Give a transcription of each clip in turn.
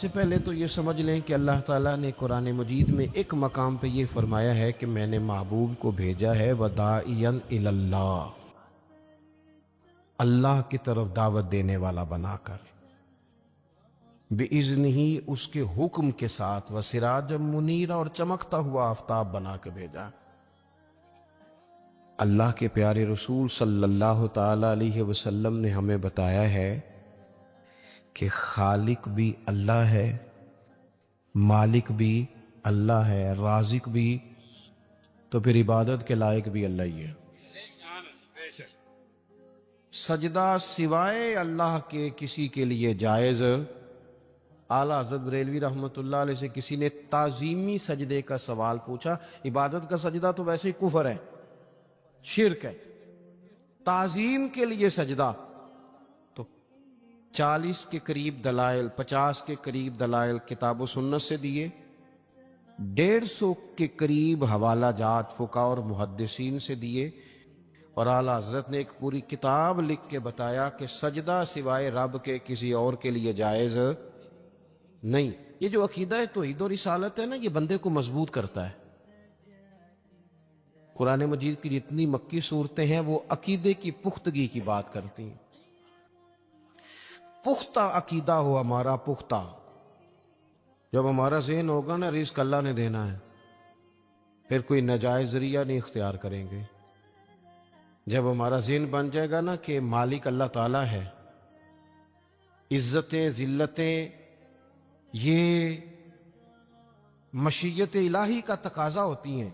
سے پہلے تو یہ سمجھ لیں کہ اللہ تعالیٰ نے قرآن مجید میں ایک مقام پہ یہ فرمایا ہے کہ میں نے محبوب کو بھیجا ہے وداعیا الی اللہ، اللہ کی طرف دعوت دینے والا بنا کر، بِإِذْنِهِ اس کے حکم کے ساتھ، وَسِرَاجًا مُنِيرًا اور چمکتا ہوا آفتاب بنا کے بھیجا۔ اللہ کے پیارے رسول صلی اللہ تعالی علیہ وسلم نے ہمیں بتایا ہے کہ خالق بھی اللہ ہے، مالک بھی اللہ ہے، رازق بھی، تو پھر عبادت کے لائق بھی اللہ ہی ہے۔ سجدہ سوائے اللہ کے کسی کے لیے جائز۔ اعلیٰ حضرت بریلوی رحمۃ اللہ علیہ سے کسی نے تعظیمی سجدے کا سوال پوچھا، عبادت کا سجدہ تو ویسے ہی کفر ہے، شرک ہے، تعظیم کے لیے سجدہ، تو 40 کے قریب دلائل، 50 کے قریب دلائل کتاب و سنت سے دیے، 150 کے قریب حوالہ جات فقہاء اور محدثین سے دیے، اور اعلیٰ حضرت نے ایک پوری کتاب لکھ کے بتایا کہ سجدہ سوائے رب کے کسی اور کے لیے جائز نہیں۔ یہ جو عقیدہ توحید و رسالت ہے نا، یہ بندے کو مضبوط کرتا ہے۔ قرآن مجید کی جتنی مکی صورتیں ہیں وہ عقیدے کی پختگی کی بات کرتی ہیں۔ پختہ عقیدہ ہو ہمارا، پختہ، جب ہمارا ذہن ہوگا نا رزق اللہ نے دینا ہے، پھر کوئی ناجائز ذریعہ نہیں اختیار کریں گے۔ جب ہمارا ذہن بن جائے گا نا کہ مالک اللہ تعالیٰ ہے، عزتیں ذلتیں یہ مشیت الہی کا تقاضا ہوتی ہیں،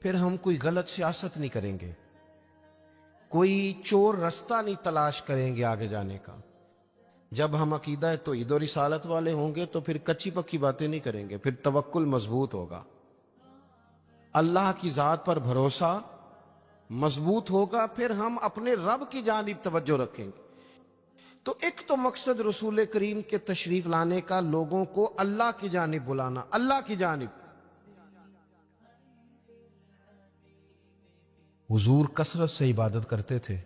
پھر ہم کوئی غلط سیاست نہیں کریں گے، کوئی چور رستہ نہیں تلاش کریں گے آگے جانے کا۔ جب ہم عقیدہ توحید و رسالت والے ہوں گے تو پھر کچی پکی باتیں نہیں کریں گے، پھر توکل مضبوط ہوگا، اللہ کی ذات پر بھروسہ مضبوط ہوگا، پھر ہم اپنے رب کی جانب توجہ رکھیں گے۔ تو ایک تو مقصد رسول کریم کے تشریف لانے کا لوگوں کو اللہ کی جانب بلانا، اللہ کی جانب۔ حضور کثرت سے عبادت کرتے تھے۔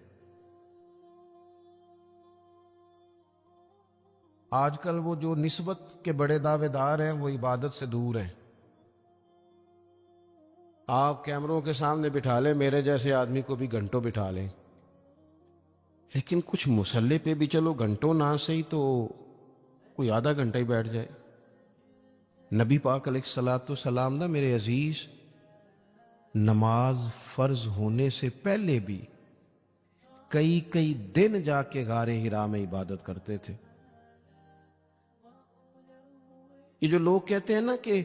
آج کل وہ جو نسبت کے بڑے دعوے دار ہیں وہ عبادت سے دور ہیں۔ آپ کیمروں کے سامنے بٹھا لیں، میرے جیسے آدمی کو بھی گھنٹوں بٹھا لیں، لیکن کچھ مصلی پہ بھی چلو گھنٹوں نہ صحیح تو کوئی آدھا گھنٹہ ہی بیٹھ جائے۔ نبی پاک علیہ الصلوۃ والسلام نا میرے عزیز، نماز فرض ہونے سے پہلے بھی کئی دن جا کے غار حرا میں عبادت کرتے تھے۔ یہ جو لوگ کہتے ہیں نا کہ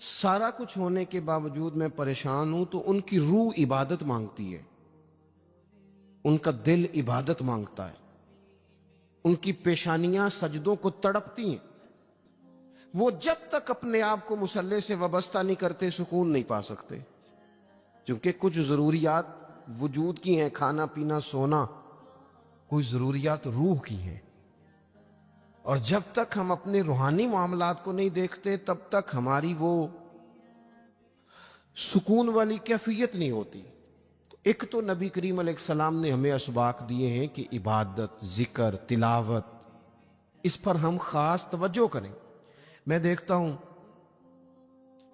سارا کچھ ہونے کے باوجود میں پریشان ہوں، تو ان کی روح عبادت مانگتی ہے، ان کا دل عبادت مانگتا ہے، ان کی پیشانیاں سجدوں کو تڑپتی ہیں۔ وہ جب تک اپنے آپ کو مصلی سے وابستہ نہیں کرتے سکون نہیں پا سکتے، کیونکہ کچھ ضروریات وجود کی ہیں، کھانا پینا سونا، کوئی ضروریات روح کی ہیں، اور جب تک ہم اپنے روحانی معاملات کو نہیں دیکھتے تب تک ہماری وہ سکون والی کیفیت نہیں ہوتی۔ تو ایک تو نبی کریم علیہ السلام نے ہمیں اسباق دیے ہیں کہ عبادت، ذکر، تلاوت، اس پر ہم خاص توجہ کریں۔ میں دیکھتا ہوں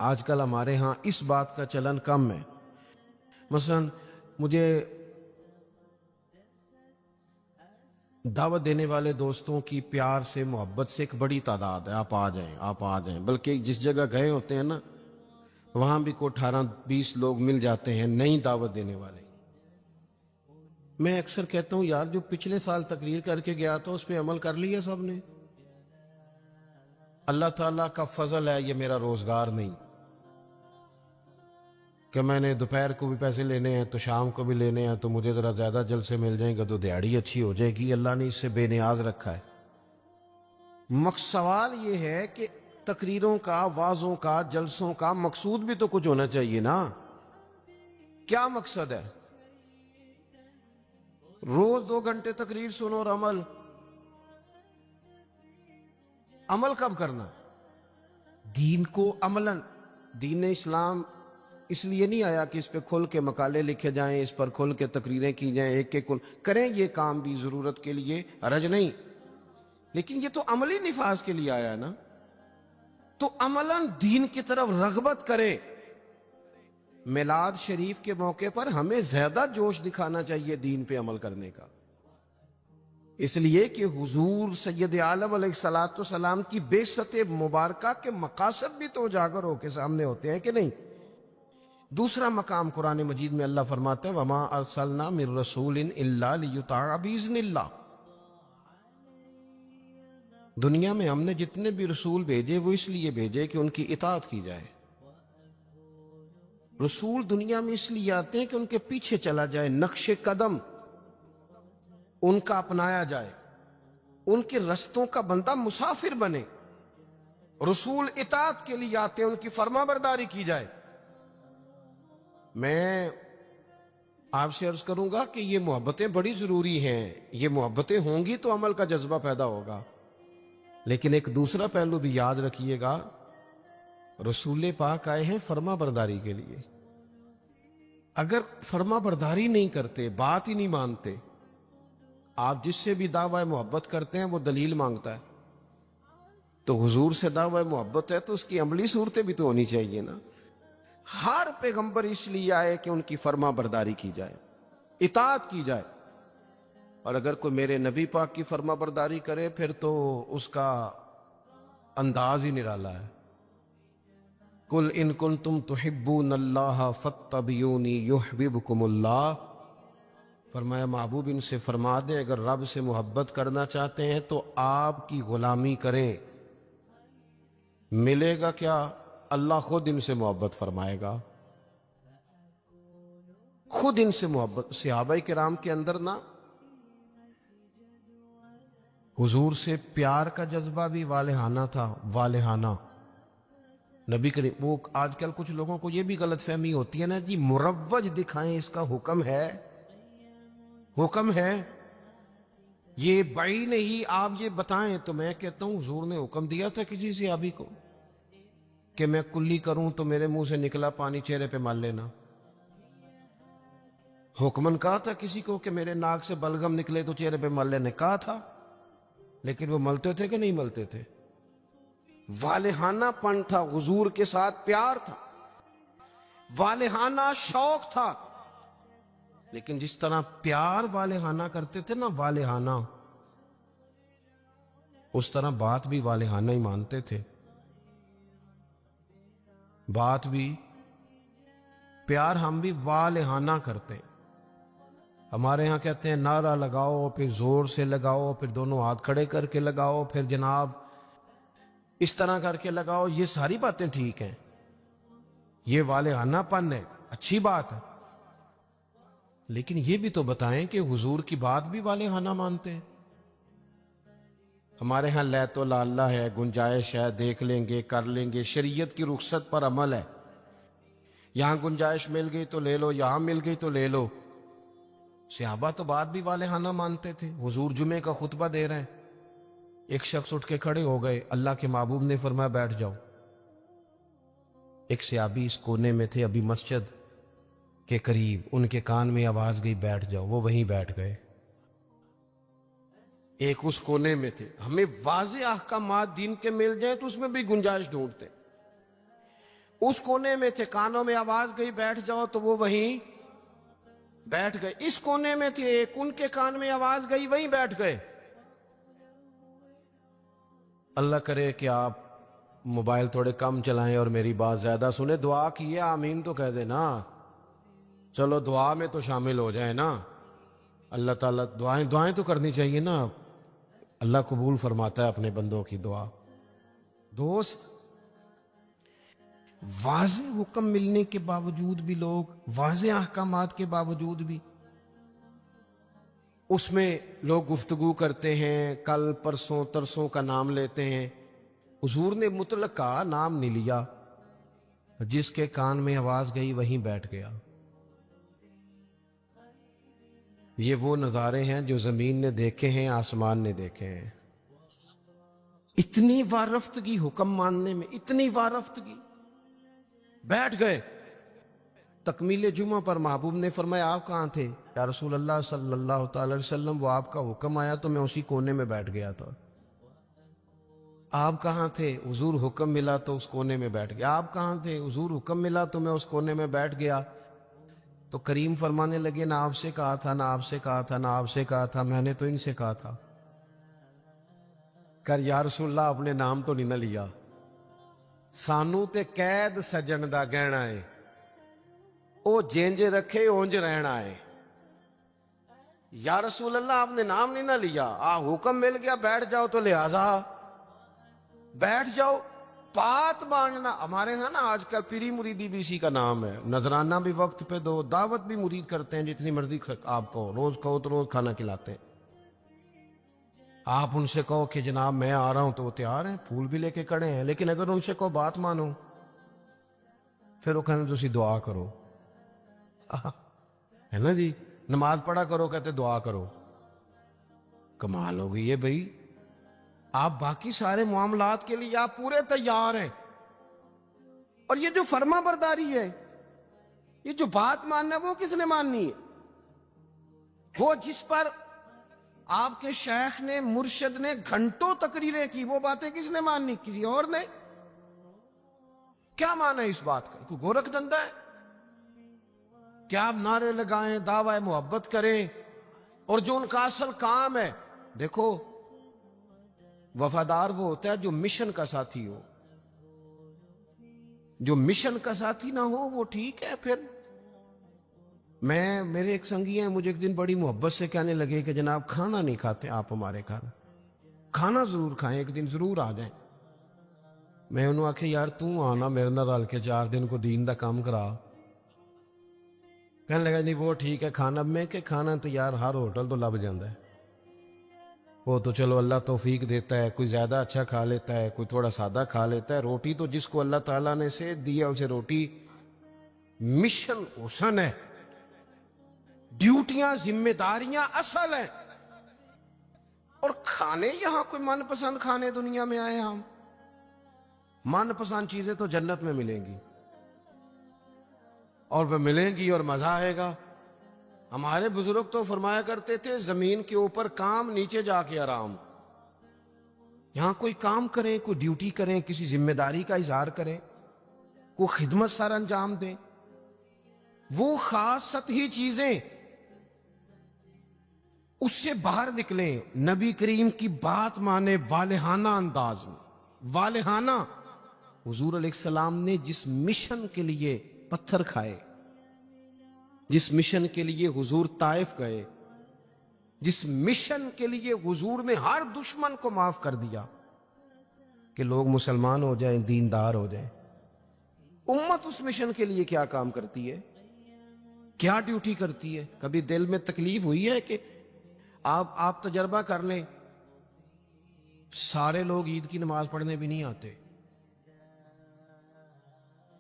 آج کل ہمارے ہاں اس بات کا چلن کم ہے۔ مثلا مجھے دعوت دینے والے دوستوں کی پیار سے محبت سے ایک بڑی تعداد ہے، آپ آ جائیں، آپ آ جائیں، بلکہ جس جگہ گئے ہوتے ہیں نا وہاں بھی کو 18-20 لوگ مل جاتے ہیں نئی دعوت دینے والے۔ میں اکثر کہتا ہوں یار جو پچھلے سال تقریر کر کے گیا تھا اس پہ عمل کر لیا سب نے؟ اللہ تعالیٰ کا فضل ہے یہ میرا روزگار نہیں کہ میں نے دوپہر کو بھی پیسے لینے ہیں تو شام کو بھی لینے ہیں، تو مجھے ذرا زیادہ جلسے مل جائیں گے تو دیہڑی اچھی ہو جائے گی۔ اللہ نے اس سے بے نیاز رکھا ہے۔ سوال یہ ہے کہ تقریروں کا، وعظوں کا، جلسوں کا مقصود بھی تو کچھ ہونا چاہیے نا۔ کیا مقصد ہے؟ روز 2 گھنٹے تقریر سنو اور عمل کب کرنا؟ دین کو عملاً، دین اسلام اس لیے نہیں آیا کہ اس پہ کھل کے مقالے لکھے جائیں، اس پر کھل کے تقریریں کی جائیں، ایک کریں یہ کام بھی ضرورت کے لیے، حرج نہیں، لیکن یہ تو عملی نفاذ کے لیے آیا ہے نا، تو عملاً دین کی طرف رغبت کرے۔ میلاد شریف کے موقع پر ہمیں زیادہ جوش دکھانا چاہیے دین پہ عمل کرنے کا، اس لیے کہ حضور سید عالم علیہ الصلوۃ والسلام کی بعثت مبارکہ کے مقاصد بھی تو اجاگر ہو کے سامنے ہوتے ہیں کہ نہیں۔ دوسرا مقام قرآن مجید میں اللہ فرماتے ہیں وَمَا أَرْسَلْنَا مِن رَسُولٍ إِلَّا لِيُطَاعَ بِإِذْنِ اللَّهِ، دنیا میں ہم نے جتنے بھی رسول بھیجے وہ اس لیے بھیجے کہ ان کی اطاعت کی جائے۔ رسول دنیا میں اس لیے آتے ہیں کہ ان کے پیچھے چلا جائے، نقش قدم ان کا اپنایا جائے، ان کے رستوں کا بندہ مسافر بنے۔ رسول اطاعت کے لیے آتے ہیں، ان کی فرما برداری کی جائے۔ میں آپ سے عرض کروں گا کہ یہ محبتیں بڑی ضروری ہیں، یہ محبتیں ہوں گی تو عمل کا جذبہ پیدا ہوگا، لیکن ایک دوسرا پہلو بھی یاد رکھیے گا، رسول پاک آئے ہیں فرما برداری کے لیے۔ اگر فرما برداری نہیں کرتے، بات ہی نہیں مانتے، آپ جس سے بھی دعوی محبت کرتے ہیں وہ دلیل مانگتا ہے، تو حضور سے دعوی محبت ہے تو اس کی عملی صورتیں بھی تو ہونی چاہیے نا۔ ہر پیغمبر اس لیے آئے کہ ان کی فرما برداری کی جائے، اطاعت کی جائے، اور اگر کوئی میرے نبی پاک کی فرما برداری کرے پھر تو اس کا انداز ہی نرالا ہے۔ قُلْ إِن كُنتُمْ تُحِبُّونَ اللَّهَ فَاتَّبِعُونِي يُحْبِبْكُمُ اللَّهُ، فرمایا محبوب ان سے فرما دے اگر رب سے محبت کرنا چاہتے ہیں تو آپ کی غلامی کریں، ملے گا کیا؟ اللہ خود ان سے محبت فرمائے گا، خود ان سے محبت۔ صحابہ کرام کے اندر نا حضور سے پیار کا جذبہ بھی والہانہ تھا، والہانہ۔ نبی کریم، وہ آج کل کچھ لوگوں کو یہ بھی غلط فہمی ہوتی ہے نا جی، مروج دکھائیں اس کا حکم ہے، حکم ہے، یہ بڑی نہیں، آپ یہ بتائیں۔ تو میں کہتا ہوں حضور نے حکم دیا تھا کسی صحابی کو کہ میں کلی کروں تو میرے منہ سے نکلا پانی چہرے پہ مل لینا؟ حکمن کہا تھا کسی کو کہ میرے ناک سے بلغم نکلے تو چہرے پہ مل لینے؟ کہا تھا، لیکن وہ ملتے تھے کہ نہیں ملتے تھے؟ والہانہ پن تھا، حضور کے ساتھ پیار تھا، والہانہ شوق تھا، لیکن جس طرح پیار والہانہ کرتے تھے نا، والہانہ، اس طرح بات بھی والہانہ ہی مانتے تھے، بات بھی، پیار ہم بھی والہانہ کرتے ہیں۔ ہمارے ہاں کہتے ہیں نعرہ لگاؤ، پھر زور سے لگاؤ، پھر دونوں ہاتھ کھڑے کر کے لگاؤ، پھر جناب اس طرح کر کے لگاؤ۔ یہ ساری باتیں ٹھیک ہیں، یہ والہانہ پن ہے، اچھی بات ہے، لیکن یہ بھی تو بتائیں کہ حضور کی بات بھی والہانہ مانتے ہیں۔ ہمارے ہاں لیت و لالا ہے، گنجائش ہے، دیکھ لیں گے، کر لیں گے، شریعت کی رخصت پر عمل ہے، یہاں گنجائش مل گئی تو لے لو، یہاں مل گئی تو لے لو۔ صحابہ تو بات بھی والہانہ مانتے تھے۔ حضور جمعے کا خطبہ دے رہے ہیں، ایک شخص اٹھ کے کھڑے ہو گئے، اللہ کے محبوب نے فرمایا بیٹھ جاؤ۔ ایک صحابی اس کونے میں تھے، ابھی مسجد کے قریب، ان کے کان میں آواز گئی بیٹھ جاؤ، وہ وہیں بیٹھ گئے۔ ایک اس کونے میں تھے۔ ہمیں واضح احکامات دین کے مل جائیں تو اس میں بھی گنجائش ڈھونڈتے، اس کونے میں تھے، کانوں میں آواز گئی بیٹھ جاؤ تو وہ وہیں بیٹھ گئے۔ اس کونے میں تھے ایک، ان کے کان میں آواز گئی وہیں بیٹھ گئے۔ اللہ کرے کہ آپ موبائل تھوڑے کم چلائیں اور میری بات زیادہ سنیں، دعا کیے آمین تو کہہ دے نا، چلو دعا میں تو شامل ہو جائیں نا۔ اللہ تعالیٰ دعائیں تو کرنی چاہیے نا، اللہ قبول فرماتا ہے اپنے بندوں کی دعا۔ دوست، واضح حکم ملنے کے باوجود بھی لوگ، واضح احکامات کے باوجود بھی اس میں لوگ گفتگو کرتے ہیں، کل پرسوں ترسوں کا نام لیتے ہیں۔ حضور نے مطلق کا نام نہیں لیا، جس کے کان میں آواز گئی وہیں بیٹھ گیا۔ یہ وہ نظارے ہیں جو زمین نے دیکھے ہیں، آسمان نے دیکھے ہیں۔ اتنی وارفتگی حکم ماننے میں، اتنی وارفتگی، بیٹھ گئے۔ تکمیل جمعہ پر محبوب نے فرمایا آپ کہاں تھے؟ یا رسول اللہ صلی اللہ تعالی علیہ وسلم، وہ آپ کا حکم آیا تو میں اسی کونے میں بیٹھ گیا تھا۔ آپ کہاں تھے؟ حضور حکم ملا تو اس کونے میں بیٹھ گیا۔ آپ کہاں تھے؟ حضور حکم ملا تو میں اس کونے میں بیٹھ گیا۔ تو کریم فرمانے لگے نہ آپ سے کہا تھا، نہ آپ سے کہا تھا، نہ آپ سے کہا تھا، میں نے تو ان سے کہا تھا۔ کر یا رسول اللہ اپنے نام تو نہیں نہ لیا، سانو تے قید سجن دا گہنا ہے، او جینج رکھے اونج رہنا ہے۔ یا رسول اللہ آپ نے نام نہیں نہ لیا، حکم مل گیا بیٹھ جاؤ تو لہذا بیٹھ جاؤ۔ بات ماننا ہمارے ہاں نا آج کل پیری مریدی بھی اسی کا نام ہے، نذرانہ بھی وقت پہ دو، دعوت بھی مرید کرتے ہیں جتنی مرضی آپ کو، روز کہو تو روز کھانا کھلاتے ہیں۔ آپ ان سے کہو کہ جناب میں آ رہا ہوں تو وہ تیار ہیں، پھول بھی لے کے کھڑے ہیں، لیکن اگر ان سے کہو بات مانو پھر وہ کہنے تسی دعا کرو، ہے نا جی، نماز پڑھا کرو کہتے دعا کرو۔ کمال ہو گئی ہے بھائی، آپ باقی سارے معاملات کے لیے آپ پورے تیار ہیں، اور یہ جو فرما برداری ہے، یہ جو بات ماننا ہے وہ کس نے ماننی ہے؟ وہ جس پر آپ کے شیخ نے، مرشد نے گھنٹوں تقریریں کی، وہ باتیں کس نے ماننی؟ کسی اور نے؟ کیا مانا ہے اس بات کا؟ کوئی گورکھ دھندا ہے کیا؟ آپ نعرے لگائیں، دعوی محبت کریں، اور جو ان کا اصل کام ہے، دیکھو وفادار وہ ہوتا ہے جو مشن کا ساتھی ہو، جو مشن کا ساتھی نہ ہو وہ ٹھیک ہے۔ پھر میرے ایک سنگی ہیں، مجھے ایک دن بڑی محبت سے کہنے لگے کہ جناب کھانا نہیں کھاتے آپ ہمارے گھر، کھانا ضرور کھائیں، ایک دن ضرور آ جائیں۔ میں انہوں آکھے یار توں آنا میرے نال رل کے 4 دن کو دین دا کام کرا۔ کہنے لگا نہیں وہ ٹھیک ہے کھانا، میں کہ کھانا تو یار ہر ہوٹل تو لب جاندہ ہے، وہ تو چلو اللہ توفیق دیتا ہے، کوئی زیادہ اچھا کھا لیتا ہے، کوئی تھوڑا سادہ کھا لیتا ہے، روٹی تو جس کو اللہ تعالیٰ نے سے دیا اسے روٹی مشن حسن ہے، ڈیوٹیاں ذمہ داریاں اصل ہیں، اور کھانے یہاں کوئی من پسند کھانے دنیا میں آئے ہم، من پسند چیزیں تو جنت میں ملیں گی، اور وہ ملیں گی اور مزہ آئے گا۔ ہمارے بزرگ تو فرمایا کرتے تھے زمین کے اوپر کام، نیچے جا کے آرام۔ یہاں کوئی کام کریں، کوئی ڈیوٹی کریں، کسی ذمہ داری کا اظہار کریں، کوئی خدمت سر انجام دیں، وہ خاص سطحی چیزیں اس سے باہر نکلیں، نبی کریم کی بات مانے والہانہ انداز میں، والہانہ۔ حضور علیہ السلام نے جس مشن کے لیے پتھر کھائے، جس مشن کے لیے حضور طائف گئے، جس مشن کے لیے حضور نے ہر دشمن کو معاف کر دیا کہ لوگ مسلمان ہو جائیں، دیندار ہو جائیں، امت اس مشن کے لیے کیا کام کرتی ہے، کیا ڈیوٹی کرتی ہے؟ کبھی دل میں تکلیف ہوئی ہے کہ آپ تجربہ کر لیں، سارے لوگ عید کی نماز پڑھنے بھی نہیں آتے،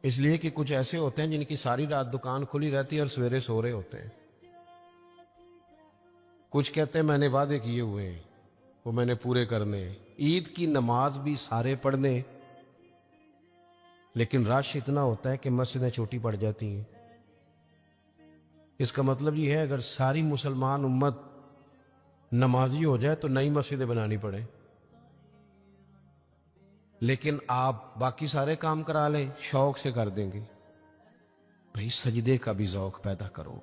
اس لیے کہ کچھ ایسے ہوتے ہیں جن کی ساری رات دکان کھلی رہتی ہے اور سویرے سو رہے ہوتے ہیں، کچھ کہتے ہیں میں نے وعدے کیے ہوئے ہیں وہ میں نے پورے کرنے، عید کی نماز بھی سارے پڑھنے، لیکن رش اتنا ہوتا ہے کہ مسجدیں چھوٹی پڑ جاتی ہیں۔ اس کا مطلب یہ ہے اگر ساری مسلمان امت نمازی ہو جائے تو نئی مسجدیں بنانی پڑے، لیکن آپ باقی سارے کام کرا لیں شوق سے کر دیں گے۔ بھئی سجدے کا بھی ذوق پیدا کرو،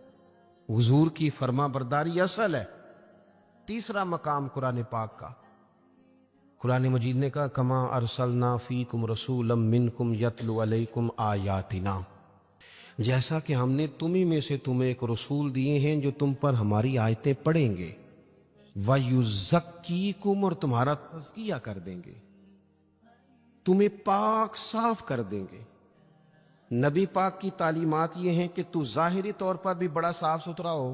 حضور کی فرما برداری اصل ہے۔ تیسرا مقام قرآن پاک کا، قرآن مجید نے کہا کما ارسلنا فیکم رسولا منکم یتلو علیکم آیاتنا، جیسا کہ ہم نے تمہیں میں سے تمہیں ایک رسول دیے ہیں جو تم پر ہماری آیتیں پڑھیں گے، وَيُزَكِّيكُمْ، اور تمہارا تزکیہ کر دیں گے، تمہیں پاک صاف کر دیں گے۔ نبی پاک کی تعلیمات یہ ہیں کہ تو ظاہری طور پر بھی بڑا صاف ستھرا ہو۔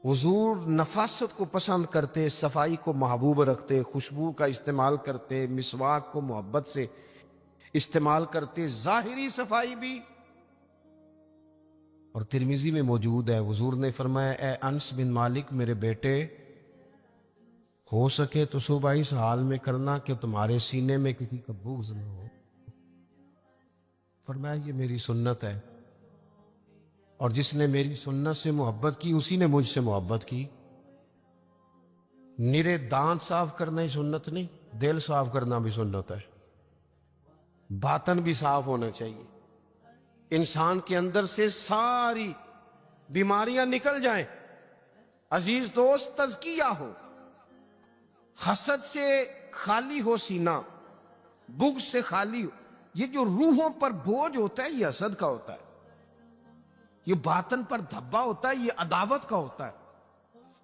حضور نفاست کو پسند کرتے، صفائی کو محبوب رکھتے، خوشبو کا استعمال کرتے، مسواک کو محبت سے استعمال کرتے، ظاہری صفائی بھی۔ اور ترمذی میں موجود ہے، حضور نے فرمایا اے انس بن مالک میرے بیٹے، ہو سکے تو صبح اس حال میں کرنا کہ تمہارے سینے میں کسی کا بغض نہ ہو۔ فرمایا یہ میری سنت ہے، اور جس نے میری سنت سے محبت کی اسی نے مجھ سے محبت کی۔ نرے دانت صاف کرنا ہی سنت نہیں، دل صاف کرنا بھی سنت ہے، باطن بھی صاف ہونا چاہیے، انسان کے اندر سے ساری بیماریاں نکل جائیں۔ عزیز دوست، تزکیہ ہو، حسد سے خالی ہو سینہ، بغض سے خالی ہو۔ یہ جو روحوں پر بوجھ ہوتا ہے یہ حسد کا ہوتا ہے، یہ باطن پر دھبا ہوتا ہے یہ عداوت کا ہوتا ہے۔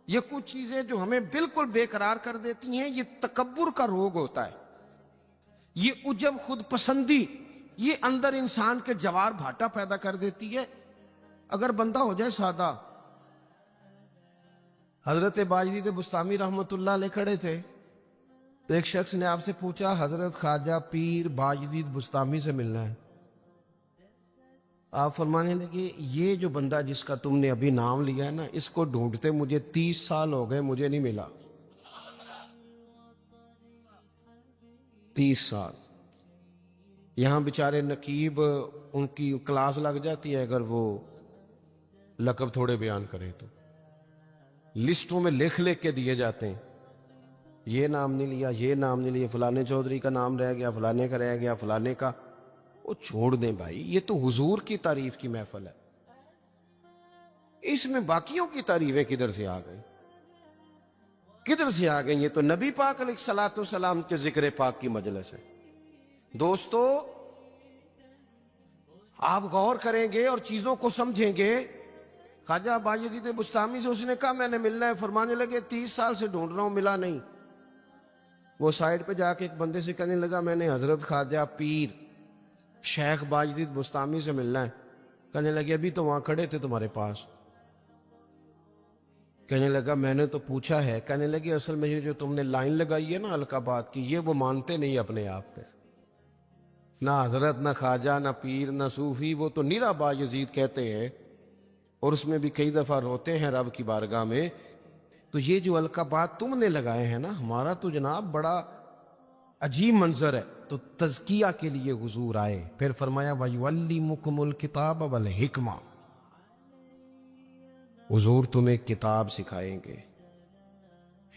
یہ کچھ چیزیں جو ہمیں بالکل بے قرار کر دیتی ہیں یہ تکبر کا روگ ہوتا ہے، یہ عجب خود پسندی یہ اندر انسان کے جوار بھاٹا پیدا کر دیتی ہے۔ اگر بندہ ہو جائے سادہ، حضرت باجدید بستامی رحمت اللہ علیہ کھڑے تھے تو ایک شخص نے آپ سے پوچھا حضرت خواجہ پیر باجدید بستامی سے ملنا ہے۔ آپ فرمانے لگے یہ جو بندہ جس کا تم نے ابھی نام لیا ہے نا، اس کو ڈھونڈتے مجھے 30 سال ہو گئے، مجھے نہیں ملا۔ 30 سال یہاں بیچارے نقیب ان کی کلاس لگ جاتی ہے اگر وہ لقب تھوڑے بیان کریں تو لسٹوں میں لکھ کے دیے جاتے ہیں، یہ نام نہیں لیا، یہ نام نہیں لیا، فلانے چودھری کا نام رہ گیا، فلانے کا رہ گیا، فلانے کا۔ وہ چھوڑ دیں بھائی، یہ تو حضور کی تعریف کی محفل ہے، اس میں باقیوں کی تعریفیں کدھر سے آ گئی، کدھر سے آ گئی؟ یہ تو نبی پاک علیہ الصلوۃ والسلام کے ذکر پاک کی مجلس ہے۔ دوستو آپ غور کریں گے اور چیزوں کو سمجھیں گے۔ خواجہ باجدید بستامی سے اس نے کہا میں نے ملنا ہے، فرمانے لگے 30 سال سے ڈھونڈ رہا ہوں، ملا نہیں۔ وہ سائڈ پہ جا کے ایک بندے سے کہنے لگا میں نے حضرت خواجہ پیر شیخ باجدید بستامی سے ملنا ہے۔ کہنے لگے ابھی تو وہاں کھڑے تھے تمہارے پاس۔ کہنے لگا میں نے تو پوچھا ہے۔ کہنے لگے اصل میں یہ جو تم نے لائن لگائی ہے نا القابات کی، یہ وہ مانتے نہیں اپنے آپ پہ، نہ حضرت نہ خواجہ نہ پیر نہ صوفی، وہ تو نیرا باجدید کہتے ہیں اور اس میں بھی کئی دفعہ روتے ہیں رب کی بارگاہ میں۔ تو یہ جو القابات تم نے لگائے ہیں نا، ہمارا تو جناب بڑا عجیب منظر ہے۔ تو تزکیہ کے لیے حضور آئے، پھر فرمایا وَيُعَلِّمُكُمُ الْكِتَابَ وَالْحِکْمَةَ، حضور تمہیں کتاب سکھائیں گے،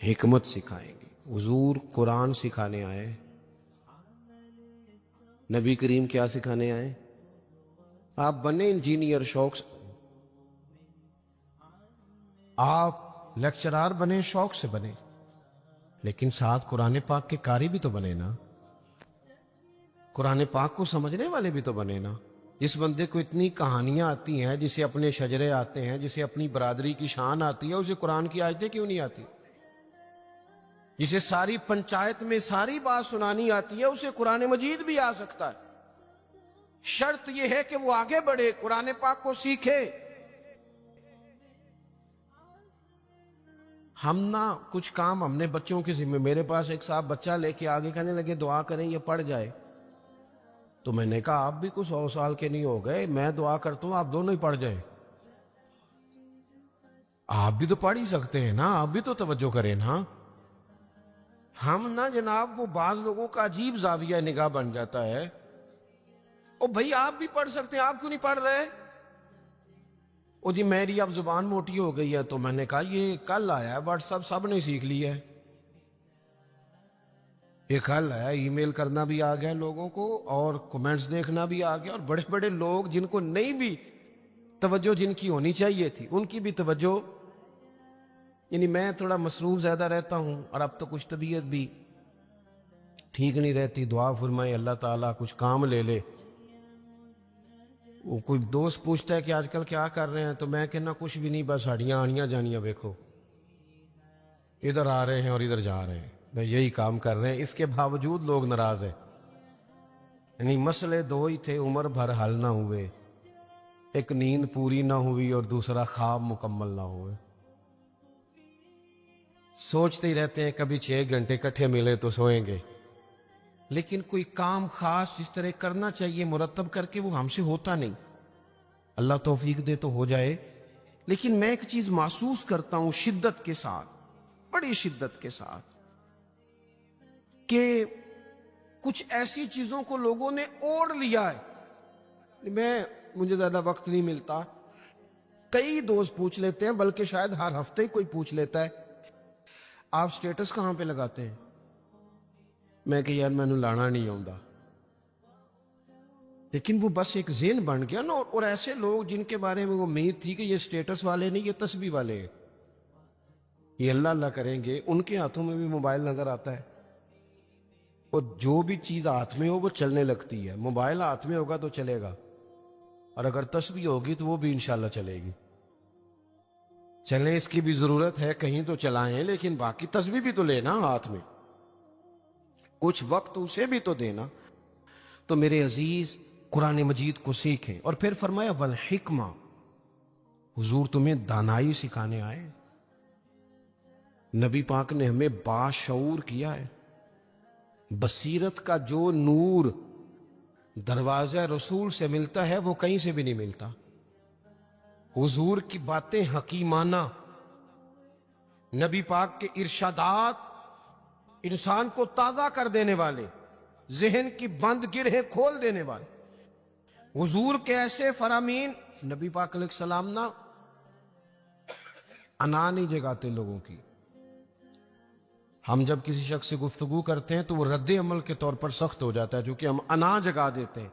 حکمت سکھائیں گے۔ حضور قرآن سکھانے آئے، نبی کریم کیا سکھانے آئے؟ آپ بنے انجینئر شوق سے، آپ لیکچرار بنے شوق سے بنے، لیکن ساتھ قرآن پاک کے قاری بھی تو بنے نا، قرآن پاک کو سمجھنے والے بھی تو بنے نا۔ جس بندے کو اتنی کہانیاں آتی ہیں، جسے اپنے شجرے آتے ہیں، جسے اپنی برادری کی شان آتی ہے، اسے قرآن کی آیتیں کیوں نہیں آتی؟ جسے ساری پنچایت میں ساری بات سنانی آتی ہے، اسے قرآن مجید بھی آ سکتا ہے۔ شرط یہ ہے کہ وہ آگے بڑھے، قرآن پاک کو سیکھے۔ ہم نہ کچھ کام ہم نے بچوں کے ذمہ، میرے پاس ایک صاحب بچہ لے کے آگے کہنے لگے دعا کریں یہ پڑھ جائے، تو میں نے کہا آپ بھی کچھ 100 سال کے نہیں ہو گئے، میں دعا کرتا ہوں آپ دونوں ہی پڑھ جائیں، آپ بھی تو پڑھ ہی سکتے ہیں نا، آپ بھی تو توجہ کریں نا۔ ہم نا جناب وہ بعض لوگوں کا عجیب زاویہ نگاہ بن جاتا ہے، او بھائی آپ بھی پڑھ سکتے ہیں، آپ کیوں نہیں پڑھ رہے؟ او جی میری اب زبان موٹی ہو گئی ہے، تو میں نے کہا یہ کل آیا ہے واٹس ایپ سب نے سیکھ لیا ہے، یہ کل آیا، ای میل کرنا بھی آ گیا لوگوں کو اور کمنٹس دیکھنا بھی آ گیا، اور بڑے بڑے لوگ جن کو نہیں بھی توجہ جن کی ہونی چاہیے تھی ان کی بھی توجہ، یعنی میں تھوڑا مصروف زیادہ رہتا ہوں اور اب تو کچھ طبیعت بھی ٹھیک نہیں رہتی، دعا فرمائے اللہ تعالیٰ کچھ کام لے لے۔ وہ کوئی دوست پوچھتا ہے کہ آج کل کیا کر رہے ہیں، تو میں کہنا کچھ بھی نہیں، بس ہڈیاں آنیاں جانیاں دیکھو، ادھر آ رہے ہیں اور ادھر جا رہے ہیں، میں یہی کام کر رہے ہیں، اس کے باوجود لوگ ناراض ہیں۔ یعنی مسئلے دو ہی تھے، عمر بھر حل نہ ہوئے، ایک نیند پوری نہ ہوئی اور دوسرا خواب مکمل نہ ہوئے۔ سوچتے ہی رہتے ہیں کبھی 6 گھنٹے کٹھے ملے تو سوئیں گے، لیکن کوئی کام خاص جس طرح کرنا چاہیے مرتب کر کے وہ ہم سے ہوتا نہیں۔ اللہ توفیق دے تو ہو جائے، لیکن میں ایک چیز محسوس کرتا ہوں شدت کے ساتھ، بڑی شدت کے ساتھ، کہ کچھ ایسی چیزوں کو لوگوں نے اوڑھ لیا ہے۔ مجھے زیادہ وقت نہیں ملتا، کئی دوست پوچھ لیتے ہیں، بلکہ شاید ہر ہفتے کوئی پوچھ لیتا ہے آپ سٹیٹس کہاں پہ لگاتے ہیں؟ میں کہ یار مینوں لانا نہیں آتا، لیکن وہ بس ایک ذہن بن گیا نا. اور ایسے لوگ جن کے بارے میں وہ امید تھی کہ یہ سٹیٹس والے نہیں، یہ تسبیح والے ہیں، یہ اللہ اللہ کریں گے، ان کے ہاتھوں میں بھی موبائل نظر آتا ہے. اور جو بھی چیز ہاتھ میں ہو وہ چلنے لگتی ہے. موبائل ہاتھ میں ہوگا تو چلے گا، اور اگر تسبیح ہوگی تو وہ بھی انشاءاللہ چلے گی. چلیں، اس کی بھی ضرورت ہے، کہیں تو چلائیں، لیکن باقی تسبیح بھی تو لینا ہاتھ میں، کچھ وقت اسے بھی تو دینا. تو میرے عزیز قرآن مجید کو سیکھیں. اور پھر فرمایا والحکمہ، حضور تمہیں دانائی سکھانے آئے. نبی پاک نے ہمیں باشعور کیا ہے. بصیرت کا جو نور دروازہ رسول سے ملتا ہے وہ کہیں سے بھی نہیں ملتا. حضور کی باتیں حکیمانہ، نبی پاک کے ارشادات انسان کو تازہ کر دینے والے، ذہن کی بند گرہیں کھول دینے والے. حضور کے ایسے فرامین. نبی پاک علیہ السلام نا انا نہیں جگاتے لوگوں کی. ہم جب کسی شخص سے گفتگو کرتے ہیں تو وہ رد عمل کے طور پر سخت ہو جاتا ہے، چونکہ ہم انا جگا دیتے ہیں.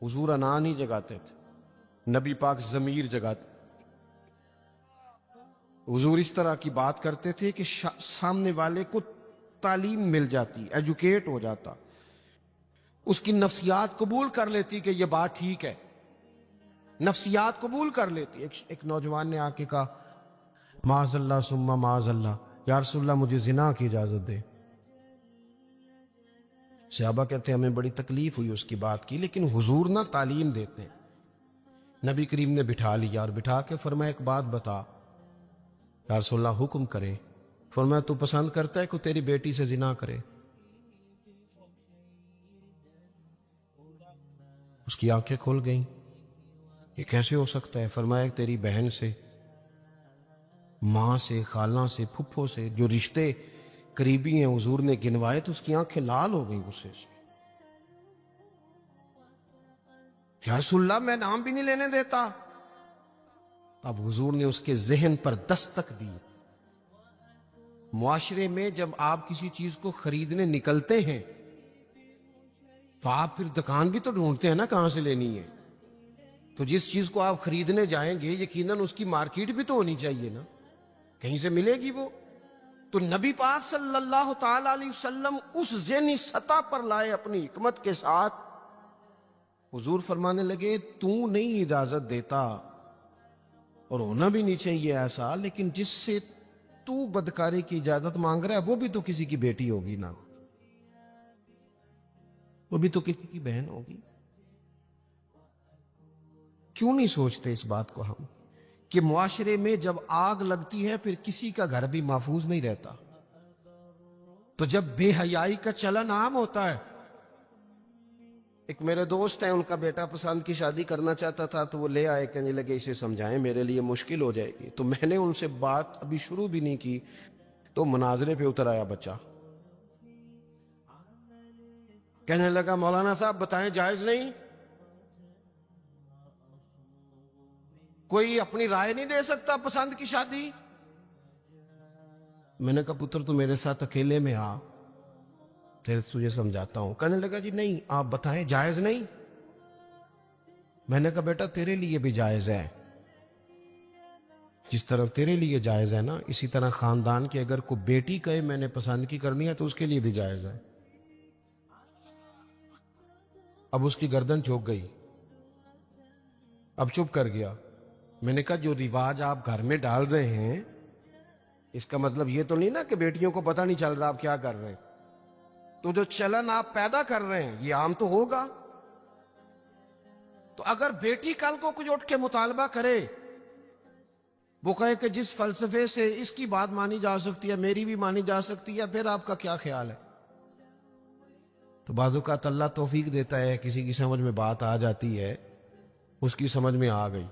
حضور انا نہیں جگاتے تھے، نبی پاک ضمیر جگاتے. حضور اس طرح کی بات کرتے تھے کہ سامنے والے کو تعلیم مل جاتی، ایجوکیٹ ہو جاتا، اس کی نفسیات قبول کر لیتی کہ یہ بات ٹھیک ہے، نفسیات قبول کر لیتی. ایک نوجوان نے آ کے کہا معاذ اللہ ثم معاذ اللہ، یا رسول اللہ مجھے زنا کی اجازت دے. صحابہ کہتے ہیں ہمیں بڑی تکلیف ہوئی اس کی بات کی، لیکن حضور نہ تعلیم دیتے ہیں. نبی کریم نے بٹھا لیا اور بٹھا کے فرمایا ایک بات بتا. یا رسول اللہ حکم کرے. فرمایا تو پسند کرتا ہے کہ تیری بیٹی سے زنا کرے؟ اس کی آنکھیں کھل گئیں، یہ کیسے ہو سکتا ہے؟ فرمایا تیری بہن سے، ماں سے، خالہ سے، پھپھو سے، جو رشتے قریبی ہیں حضور نے گنوائے تو اس کی آنکھیں لال ہو گئیں غصے سے. یا رسول اللہ میں نام بھی نہیں لینے دیتا. اب حضور نے اس کے ذہن پر دستک دی. معاشرے میں جب آپ کسی چیز کو خریدنے نکلتے ہیں تو آپ پھر دکان بھی تو ڈھونڈتے ہیں نا کہاں سے لینی ہے. تو جس چیز کو آپ خریدنے جائیں گے یقیناً اس کی مارکیٹ بھی تو ہونی چاہیے نا، کہیں سے ملے گی وہ. تو نبی پاک صلی اللہ تعالی علیہ وسلم اس ذہنی سطح پر لائے اپنی حکمت کے ساتھ. حضور فرمانے لگے تو نہیں اجازت دیتا، اور ہونا بھی نہیں چاہیے ایسا، لیکن جس سے تو بدکاری کی اجازت مانگ رہا ہے وہ بھی تو کسی کی بیٹی ہوگی نا، وہ بھی تو کسی کی بہن ہوگی. کیوں نہیں سوچتے اس بات کو ہم کہ معاشرے میں جب آگ لگتی ہے پھر کسی کا گھر بھی محفوظ نہیں رہتا. تو جب بے حیائی کا چلن عام ہوتا ہے. ایک میرے دوست ہیں، ان کا بیٹا پسند کی شادی کرنا چاہتا تھا تو وہ لے آئے، کہنے لگے اسے سمجھائیں میرے لیے مشکل ہو جائے گی. تو میں نے ان سے بات ابھی شروع بھی نہیں کی تو مناظرے پہ اتر آیا بچہ. کہنے لگا مولانا صاحب بتائیں جائز نہیں؟ کوئی اپنی رائے نہیں دے سکتا پسند کی شادی؟ میں نے کہا پتر تو میرے ساتھ اکیلے میں آ، پھر تجھے سمجھاتا ہوں. کہنے لگا جی نہیں آپ بتائیں جائز نہیں؟ میں نے کہا بیٹا تیرے لیے بھی جائز ہے، جس طرح تیرے لیے جائز ہے نا اسی طرح خاندان کی اگر کوئی بیٹی کہے میں نے پسند کی کرنی ہے تو اس کے لیے بھی جائز ہے. اب اس کی گردن چوک گئی، اب چپ کر گیا. میں نے کہا جو رواج آپ گھر میں ڈال رہے ہیں اس کا مطلب یہ تو نہیں نا کہ بیٹیوں کو پتہ نہیں چل رہا آپ کیا کر رہے ہیں. تو جو چلن آپ پیدا کر رہے ہیں یہ عام تو ہوگا. تو اگر بیٹی کل کو کچھ اٹھ کے مطالبہ کرے، وہ کہے کہ جس فلسفے سے اس کی بات مانی جا سکتی ہے میری بھی مانی جا سکتی ہے، پھر آپ کا کیا خیال ہے؟ تو بعض اوقات اللہ توفیق دیتا ہے، کسی کی سمجھ میں بات آ جاتی ہے، اس کی سمجھ میں آ گئی.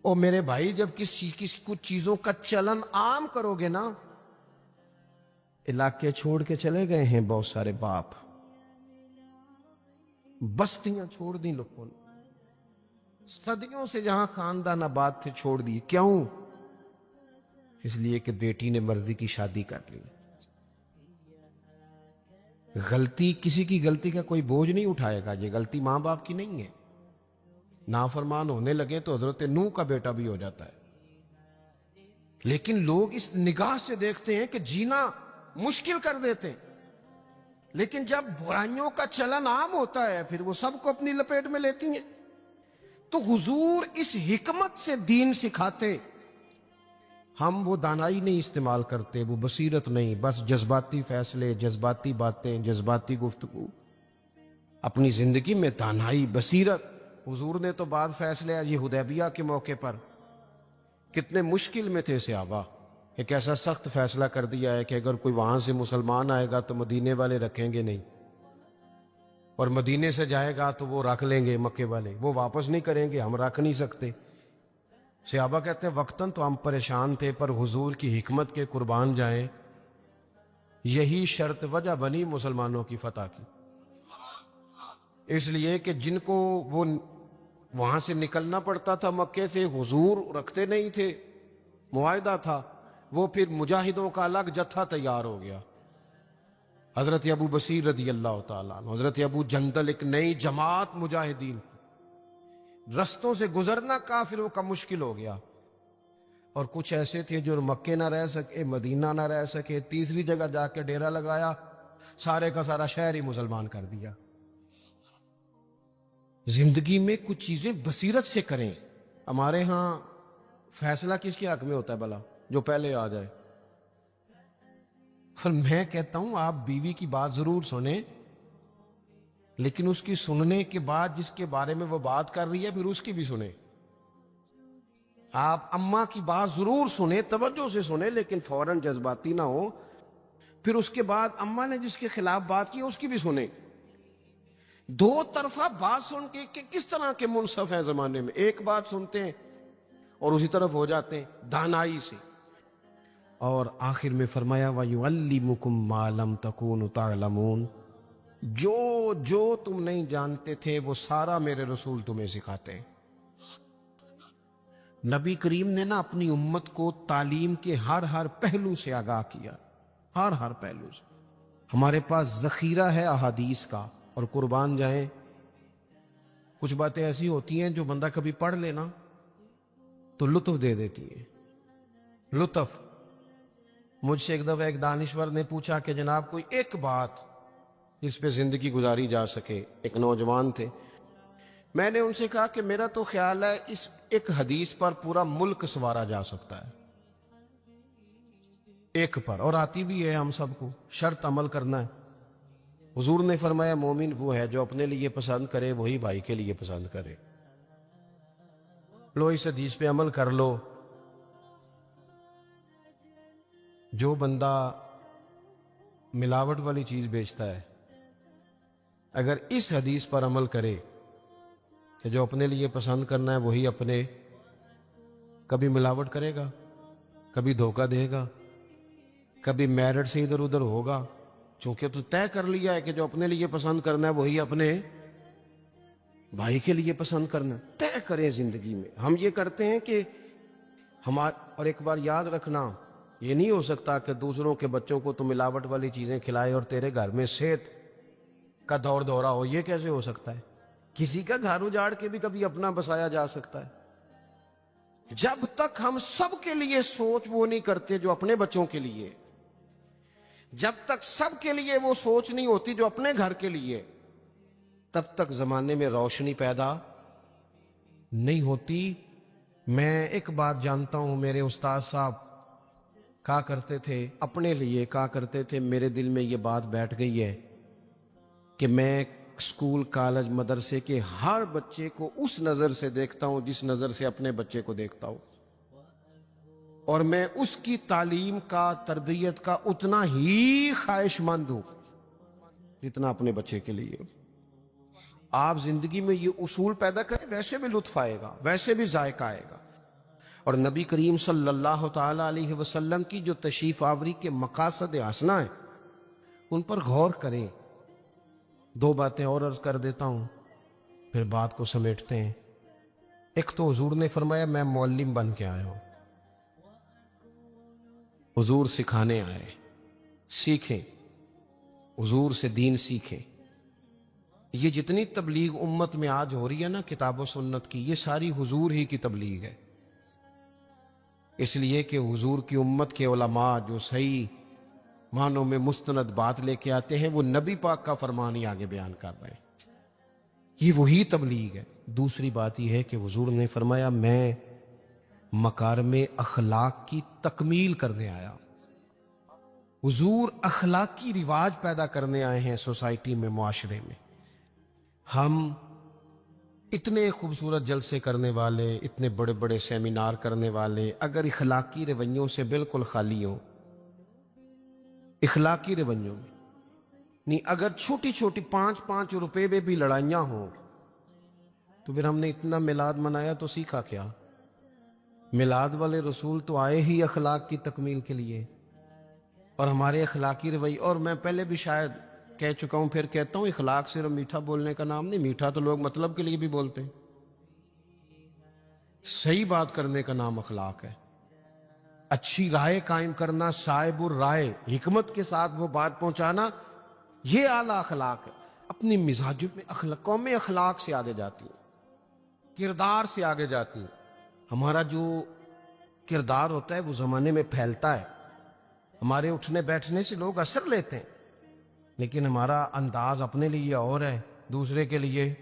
اور میرے بھائی جب کسی کچھ چیزوں کا چلن عام کرو گے نا، علاقے چھوڑ کے چلے گئے ہیں بہت سارے باپ، بستیاں چھوڑ دیں لوگوں نے، صدیوں سے جہاں خاندان آباد تھے چھوڑ دیے. کیوں؟ اس لیے کہ بیٹی نے مرضی کی شادی کر لی. غلطی کسی کی غلطی کا کوئی بوجھ نہیں اٹھائے گا، یہ غلطی ماں باپ کی نہیں ہے. نافرمان ہونے لگے تو حضرت نوح کا بیٹا بھی ہو جاتا ہے. لیکن لوگ اس نگاہ سے دیکھتے ہیں کہ جینا مشکل کر دیتے ہیں. لیکن جب برائیوں کا چلن عام ہوتا ہے پھر وہ سب کو اپنی لپیٹ میں لیتی ہیں. تو حضور اس حکمت سے دین سکھاتے. ہم وہ دانائی نہیں استعمال کرتے، وہ بصیرت نہیں، بس جذباتی فیصلے، جذباتی باتیں، جذباتی گفتگو. اپنی زندگی میں دانائی، بصیرت. حضور نے تو بعد فیصلے یہ حدیبیہ کے موقع پر کتنے مشکل میں تھے صحابہ، ایک ایسا سخت فیصلہ کر دیا ہے کہ اگر کوئی وہاں سے مسلمان آئے گا تو مدینے والے رکھیں گے نہیں، اور مدینے سے جائے گا تو وہ رکھ لیں گے مکے والے، وہ واپس نہیں کریں گے، ہم رکھ نہیں سکتے. صحابہ کہتے ہیں وقتاً تو ہم پریشان تھے، پر حضور کی حکمت کے قربان جائیں، یہی شرط وجہ بنی مسلمانوں کی فتح کی. اس لیے کہ جن کو وہ وہاں سے نکلنا پڑتا تھا مکے سے، حضور رکھتے نہیں تھے، معاہدہ تھا، وہ پھر مجاہدوں کا الگ جتھا تیار ہو گیا. حضرت ابو بصیر رضی اللہ تعالیٰ عنہ، حضرت ابو جندل، ایک نئی جماعت مجاہدین. رستوں سے گزرنا کافروں کا مشکل ہو گیا. اور کچھ ایسے تھے جو مکے نہ رہ سکے، مدینہ نہ رہ سکے، تیسری جگہ جا کے ڈیرا لگایا، سارے کا سارا شہر ہی مسلمان کر دیا. زندگی میں کچھ چیزیں بصیرت سے کریں. ہمارے ہاں فیصلہ کس کے حق میں ہوتا ہے بھلا؟ جو پہلے آ جائے. اور میں کہتا ہوں آپ بیوی کی بات ضرور سنیں، لیکن اس کی سننے کے بعد جس کے بارے میں وہ بات کر رہی ہے پھر اس کی بھی سنیں. آپ اماں کی بات ضرور سنیں، توجہ سے سنیں، لیکن فوراً جذباتی نہ ہو. پھر اس کے بعد اماں نے جس کے خلاف بات کی اس کی بھی سنیں. دو طرفہ بات سن کے کہ کس طرح کے منصف ہیں زمانے میں، ایک بات سنتے ہیں اور اسی طرف ہو جاتے ہیں دانائی سے. اور آخر میں فرمایا وَيُعَلِّمُكُم مَّا لَمْ تَكُونُوا تَعْلَمُونَ، جو تم نہیں جانتے تھے وہ سارا میرے رسول تمہیں سکھاتے ہیں. نبی کریم نے نا اپنی امت کو تعلیم کے ہر پہلو سے آگاہ کیا، ہر پہلو سے. ہمارے پاس ذخیرہ ہے احادیث کا، اور قربان جائیں کچھ باتیں ایسی ہوتی ہیں جو بندہ کبھی پڑھ لینا تو لطف دے دیتی ہیں. لطف. مجھ سے ایک دفعہ ایک دانشور نے پوچھا کہ جناب کوئی ایک بات جس پہ زندگی گزاری جا سکے. ایک نوجوان تھے. میں نے ان سے کہا کہ میرا تو خیال ہے اس ایک حدیث پر پورا ملک سنوارا جا سکتا ہے، ایک پر، اور آتی بھی ہے ہم سب کو، شرط عمل کرنا ہے. حضور نے فرمایا مومن وہ ہے جو اپنے لیے پسند کرے وہی بھائی کے لیے پسند کرے. لو اس حدیث پہ عمل کر لو. جو بندہ ملاوٹ والی چیز بیچتا ہے اگر اس حدیث پر عمل کرے کہ جو اپنے لیے پسند کرنا ہے وہی اپنے، کبھی ملاوٹ کرے گا، کبھی دھوکہ دے گا، کبھی میرٹ سے ادھر ادھر ہوگا، چونکہ تو طے کر لیا ہے کہ جو اپنے لیے پسند کرنا ہے وہی اپنے بھائی کے لیے پسند کرنا. طے کریں زندگی میں. ہم یہ کرتے ہیں کہ اور ایک بار یاد رکھنا، یہ نہیں ہو سکتا کہ دوسروں کے بچوں کو تو ملاوٹ والی چیزیں کھلائے اور تیرے گھر میں صحت کا دور دورہ ہو. یہ کیسے ہو سکتا ہے؟ کسی کا گھر اجاڑ کے بھی کبھی اپنا بسایا جا سکتا ہے. جب تک ہم سب کے لیے سوچ وہ نہیں کرتے جو اپنے بچوں کے لیے، جب تک سب کے لیے وہ سوچ نہیں ہوتی جو اپنے گھر کے لیے، تب تک زمانے میں روشنی پیدا نہیں ہوتی. میں ایک بات جانتا ہوں، میرے استاد صاحب کہا کرتے تھے، اپنے لیے کہا کرتے تھے، میرے دل میں یہ بات بیٹھ گئی ہے کہ میں اسکول کالج مدرسے کے ہر بچے کو اس نظر سے دیکھتا ہوں جس نظر سے اپنے بچے کو دیکھتا ہوں، اور میں اس کی تعلیم کا، تربیت کا اتنا ہی خواہش مند ہوں جتنا اپنے بچے کے لیے. آپ زندگی میں یہ اصول پیدا کریں، ویسے بھی لطف آئے گا، ویسے بھی ذائقہ آئے گا. اور نبی کریم صلی اللہ تعالی علیہ وسلم کی جو تشریف آوری کے مقاصد حسنہ ہیں ان پر غور کریں. دو باتیں اور عرض کر دیتا ہوں پھر بات کو سمیٹتے ہیں. ایک تو حضور نے فرمایا میں معلم بن کے آیا ہوں. حضور سکھانے آئے، سیکھیں. حضور سے دین سیکھیں. یہ جتنی تبلیغ امت میں آج ہو رہی ہے نا کتاب و سنت کی، یہ ساری حضور ہی کی تبلیغ ہے. اس لیے کہ حضور کی امت کے علماء جو صحیح معنوں میں مستند بات لے کے آتے ہیں وہ نبی پاک کا فرمان ہی آگے بیان کر رہے ہیں. یہ وہی تبلیغ ہے. دوسری بات یہ ہے کہ حضور نے فرمایا میں مکارم اخلاق کی تکمیل کرنے آیا. حضور اخلاقی رواج پیدا کرنے آئے ہیں سوسائٹی میں، معاشرے میں. ہم اتنے خوبصورت جلسے کرنے والے، اتنے بڑے بڑے سیمینار کرنے والے، اگر اخلاقی رویوں سے بالکل خالی ہوں، اخلاقی رویوں میں نہیں، اگر چھوٹی چھوٹی 5-5 روپے میں بھی لڑائیاں ہوں، تو پھر ہم نے اتنا میلاد منایا تو سیکھا کیا؟ میلاد والے رسول تو آئے ہی اخلاق کی تکمیل کے لیے، اور ہمارے اخلاقی رویے. اور میں پہلے بھی شاید کہہ چکا ہوں، پھر کہتا ہوں، اخلاق صرف میٹھا بولنے کا نام نہیں. میٹھا تو لوگ مطلب کے لیے بھی بولتے ہیں. صحیح بات کرنے کا نام اخلاق ہے. اچھی رائے قائم کرنا، صائب الرائے، حکمت کے ساتھ وہ بات پہنچانا، یہ اعلیٰ اخلاق ہے. اپنی مزاجوں میں قومیں اخلاق سے آگے جاتی ہیں، کردار سے آگے جاتی ہیں. ہمارا جو کردار ہوتا ہے وہ زمانے میں پھیلتا ہے. ہمارے اٹھنے بیٹھنے سے لوگ اثر لیتے ہیں، لیکن ہمارا انداز اپنے لیے اور ہے، دوسرے کے لیے